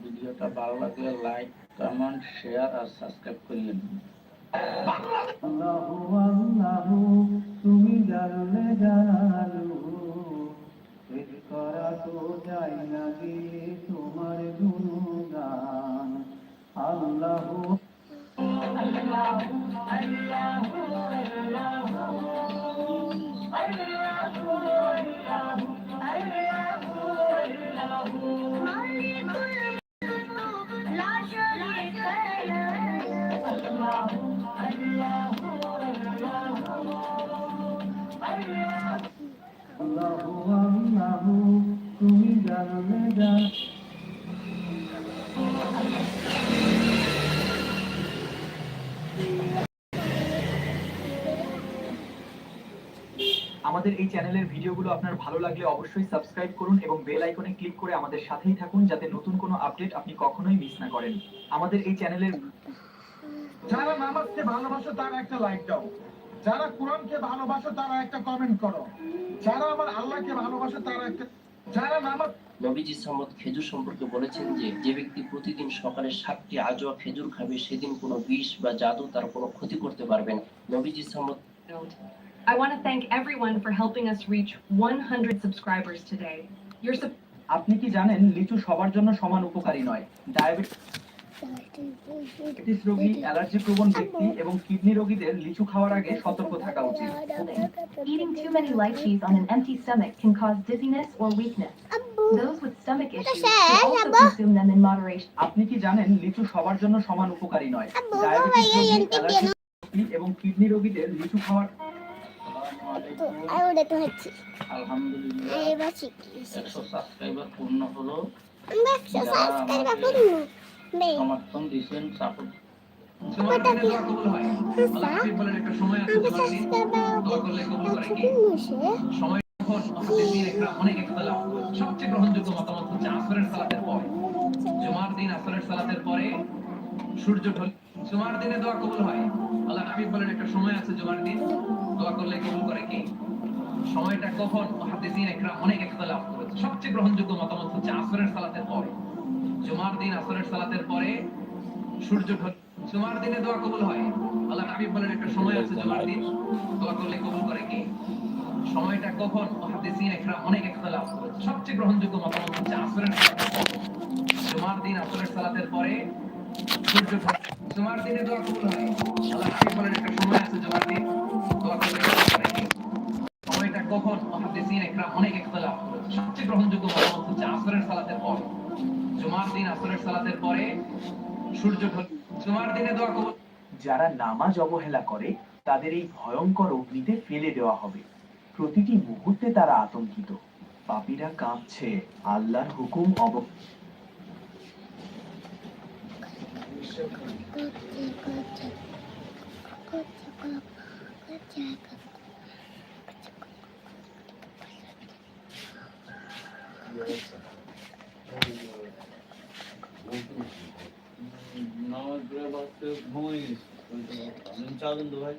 ভিডিওটা ভালো লাগলে লাইক, কমেন্ট, শেয়ার আর সাবস্ক্রাইব করিয়েন। আল্লাহু আল্লাহু তুমি জানলে জানালো, শেষ করা তো যায় না গে তোমার গুণগান। আল্লাহু আল্লাহু আল্লাহু আল্লাহু আল্লাহু আল্লাহু আল্লাহু তুমি জানলে জান। আমাদের এই চ্যানেলের ভিডিওগুলো আপনার ভালো লাগলে অবশ্যই সাবস্ক্রাইব করুন এবং বেল আইকনে ক্লিক করে আমাদের সাথেই থাকুন, যাতে নতুন কোনো আপডেট আপনি কখনোই মিস না করেন। আমাদের এই চ্যানেলের যারা নামাজকে ভালোবাসো তারা একটা লাইক দাও, যারা কোরআনকে ভালোবাসো তারা একটা কমেন্ট করো, যারা আমার আল্লাহকে ভালোবাসো তারা একটা, যারা নামাজ। নবীজি সামদ খেজুর সম্পর্কে বলেছেন যে ব্যক্তি প্রতিদিন সকালে 7টি আজোয়া খেজুর খাবে সেদিন কোনো বিষ বা জাদু তার কোনো ক্ষতি করতে পারবে না। নবীজি Samad I want to thank everyone for helping us reach 100 subscribers today. আপনি কি জানেন লিচু সবার জন্য সমান উপকারী নয়? ডায়াবেটিস রোগী, অ্যালার্জি প্রবণ ব্যক্তি এবং কিডনি রোগীদের লিচু খাওয়ার আগে সতর্ক থাকা উচিত। Eating too many lychees on an empty stomach can cause dizziness or weakness. Those with stomach issues should also consume them in moderation. আপনি কি জানেন লিচু সবার জন্য সমান উপকারী নয়? ডায়াবেটিস রোগী, অ্যালার্জি এবং কিডনি রোগীদের লিচু খাওয়ার। আলহামদুলিল্লাহ 100 সাবস্ক্রাইবার পূর্ণ হলো। সমর্থন দিয়েছেন, সাপোর্ট। সবচেয়ে গ্রহণযোগ্য মতামত হচ্ছে আসরের সালাতের পরে, জুমার দিন আসরের সালাতের পরে সূর্য ঢলে জুমার দিনে দোয়া কবুল হয়। আল্লাহ হাবিব বলেন একটা সময় আছে জুমার দিন দোয়া করলে কবুল করে কি? সময়টা কখন? মুহাদ্দিসিন ইকরাম অনেক ইখতিলাফ করেছে। সবচেয়ে গ্রহণযোগ্য মতামত হচ্ছে আসরের সালাতের পরে, জুমার দিন আসরের সালাতের পরে সূর্য ঢলে জুমার দিনে দোয়া কবুল হয়। আল্লাহ হাবিব বলেন একটা সময় আছে জুমার দিন দোয়া করলে কবুল করে কি? সময়টা কখন? মুহাদ্দিসিন ইকরাম অনেক ইখতিলাফ করেছে। সবচেয়ে গ্রহণযোগ্য মতামত হচ্ছে আসরের সালাতের পরে, জুমার দিন আসরের সালাতের পরে সূর্য ঢলে জুমার দিনে দোয়া কবুল হয়। আল্লাহ হাবিব বলেন একটা সময় আছে জুমার দিন দোয়া করলে কবুল করে কি? সময়টা কখন? মুহাদ্দিসিন ইকরাম অনেক ইখতিলাফ করেছে। সবচেয়ে গ্রহণযোগ্য মতামত হচ্ছে আসরের সালাতের পরে, জুমার দিন আসরের সালাতের পরে সূর্য ঢলে জুমার দিনে দোয়া কবুল। যারা নামাজ অবহেলা করে তাদের এই ভয়ঙ্কর অগ্নিতে ফেলে দেওয়া হবে। প্রতিটি মুহূর্তে তারা আতঙ্কিত। পাপীরা কাঁপছে, আল্লাহর হুকুম নামাজ পড়ে বাচ্চা ঘুমিয়ে গেছে। চাবেন তো ভাই,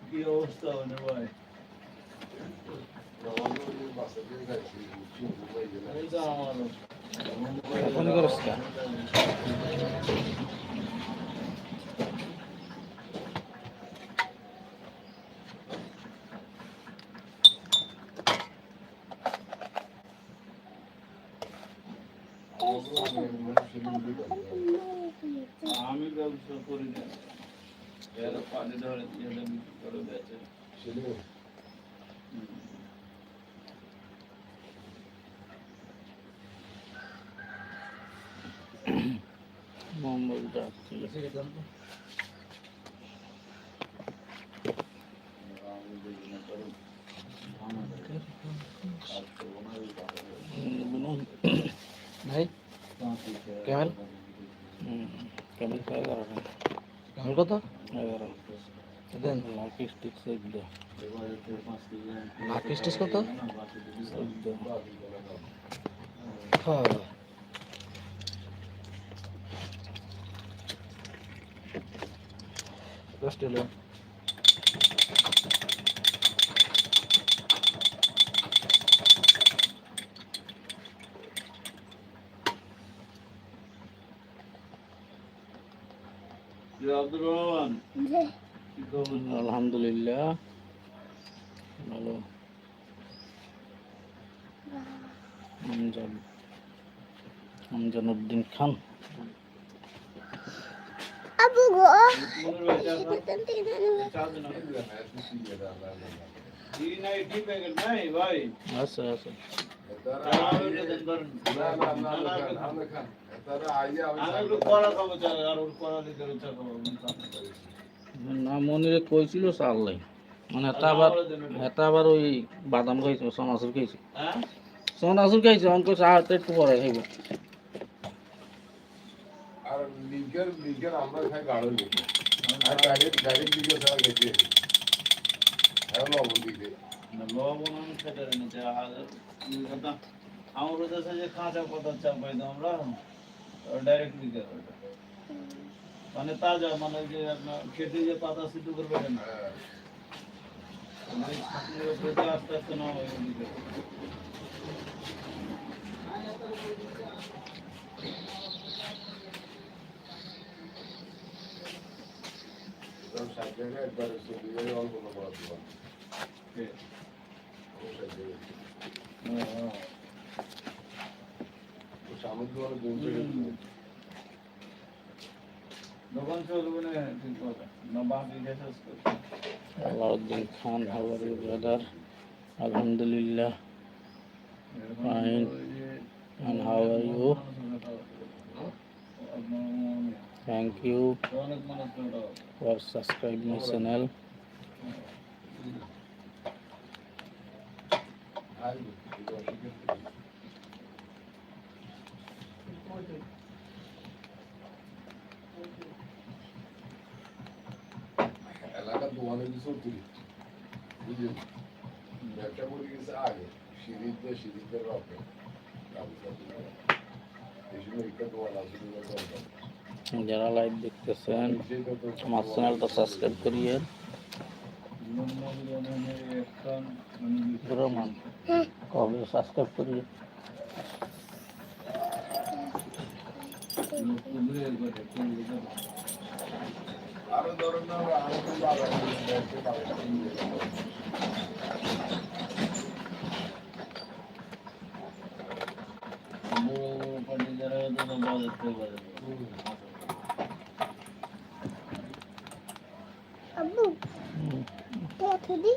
কি অবস্থা মানে ভাই? ফোন করস না? আমি ব্যবসা করি না, এরা পানি ধরে দিয়ে বিক্রি করে বেচে। মোহাম্মদ ডাক্তার ভাই কেমন কেমন কেমন কত 11 দেন। লাকি স্টিক সেট দে। লাকি স্টিক কত? 14। হ্যাঁ অস্ট্রেলিয়া আব্দুর রহমান কি খবর? আলহামদুলিল্লাহ ভালো আমজানুদ্দিন খান আচ্ছা আচ্ছা না মনিরে কইছিল চাল নাই মানে এটা আবার ওই বাদাম খাইছে সনাসুর খাইছে সনাসুর খাইছে অঙ্ক চা একটু পরে খাইব আর লিগের আমরা খাই গাড়ো লিগে আর ডাইরেক্ট লিগে ছাড়া খেতে আর লবণ দিতে লবণ আমি খেতে নিতে আমার কাছে যে কাঁচা পাতা চাপাই দাও আমরা ডাইরেক্টলি মানে তাজা মানে যে আপনার খেতে যে পাতা সিদ্ধ করবে না আস্তে আস্তে না সব সাইডে একবার সুবিধা অল্প বড় দিবা সামগ্রী অনেক বলতে দোকান চলবে না ঠিক কথা না বাকি গেছে আলাউদ্দিন খান how are you brother alhamdulillah fine and how are you thank you for subscribe my channel এলাকা দোয়ানে কিছু তুলি বুঝলি ব্যবসা করে গেছে আগে সিঁড়িতে রকে এই জন্য একটা দোয়ান আসলে যারা লাইভ দেখতেছেন আমার চ্যানেলটা সাবস্ক্রাইব করিয়ে রহমান কবে সাবস্ক্রাইব করিয়ে আরো ধরুন না আরো তো বাবা যারা বাজার থেকে বাজার আব্বু কত দি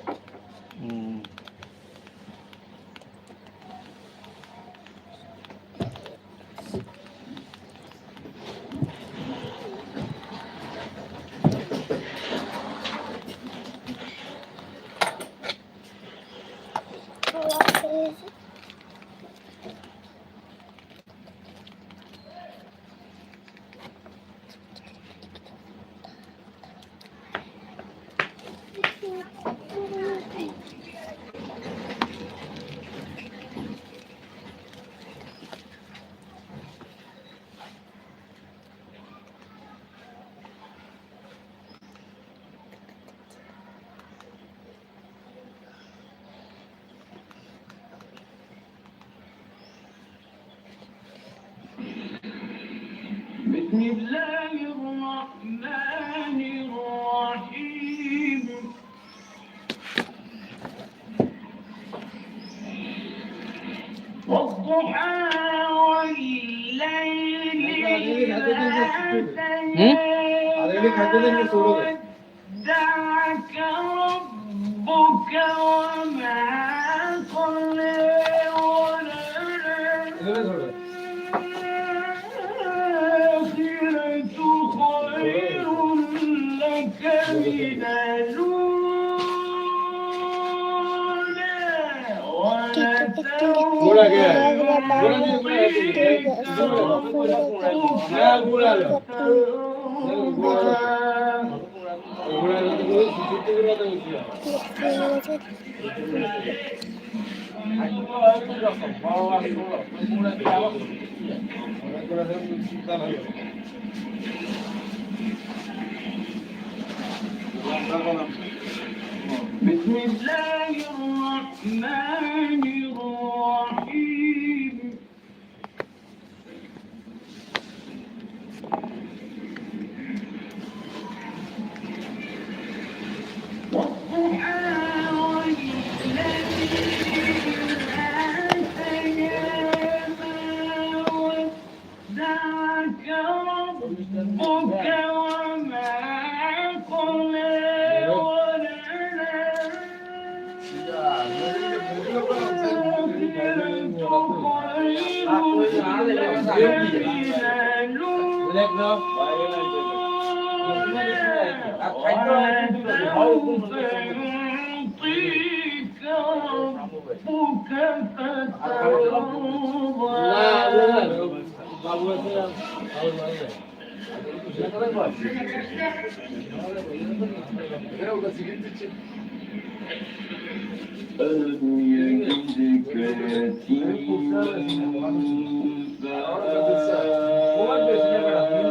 بسم الله الرحمن الرحيم والضحى والليل ودعك ربك وما قلى بسم الله الرحمن الرحيم ألم يجدك يتيما ووجدك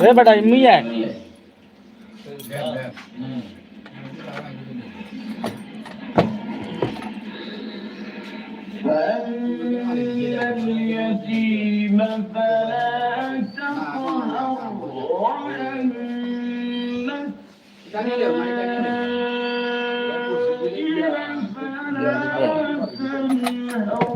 রে বেটা মিয়া فأما اليتيم فلا تقهر وأما السائل فلا تنهر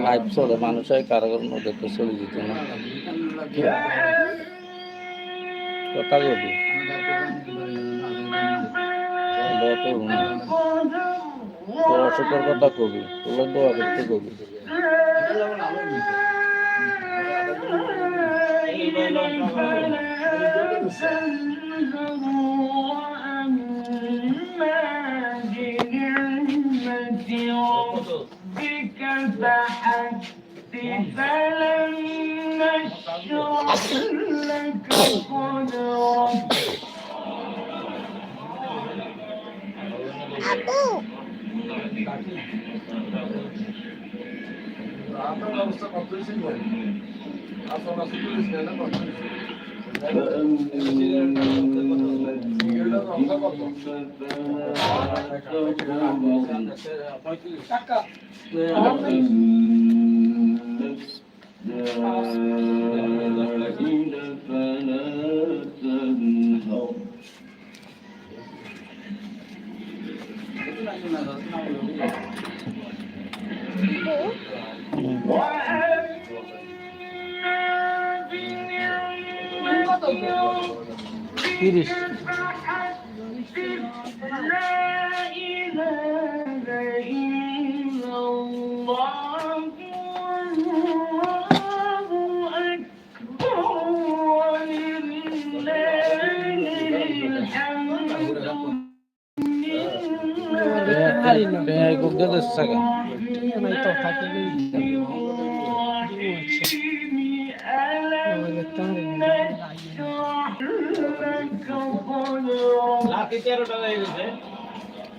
লাইভ চলে মানুষের কারোর মধ্যে তো চলে যেত না কথা বলি তোর অসুখের কথা কবি তোর দোয়া করতে কবি فلم نشرح لك صدرك তিরিশ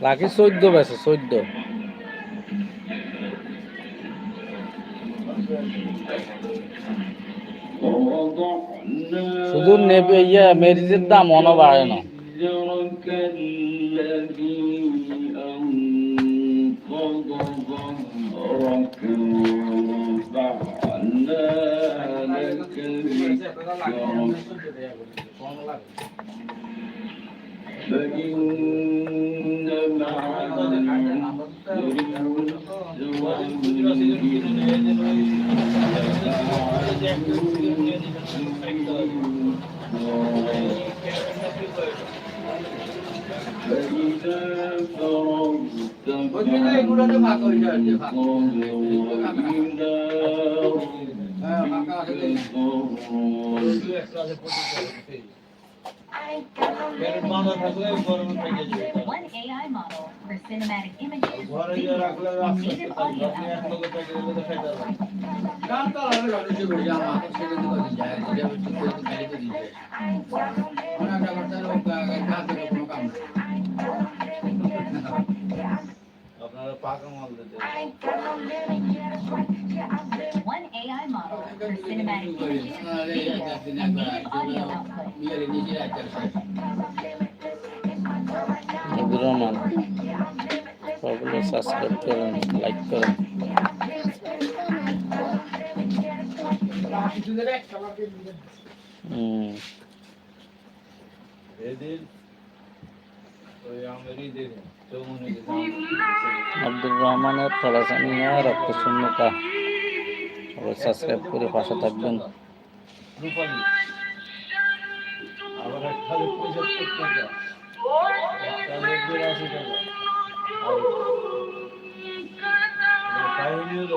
লাখে 14 বেছে 14 শুধু নেবে ইয়া মেরিজের দাম অন বাড়ে না فإذا একটা আছে ক্যারেট বাঁধা থাকলে গরমে থেকে যাবে One AI model for cinematic images, ঘরে যে videos, রাখলে and রাখতে native audio আপনি এক output. লোকে থেকে গেলে তো খাইতে পারবেন গান তাহলে গাড়ি যে বেরিয়ে আমার ছেড়ে দিতে যায় যে ঠিক করে খালি তো দিতে অনেক টাকা লোক কাজ করে কোনো কাম না আপনারা পাকা মাল দিতে One AI model for cinematic images, videos, and native audio output. বিয়ের নিজে একটা আব্দুর রহমান সবগুলো সাবস্ক্রাইব করেন, লাইক করেন। এদিন ওই আমারই দিন চৌমনি আব্দুর রহমানের থলাসানিয়া রক্ত শূন্যতা, সবাই সাবস্ক্রাইব করে পাশে থাকবেন। রূপালী আবার একটা 75 টাকা একটা 82 টাকা আর কাহিনী হলো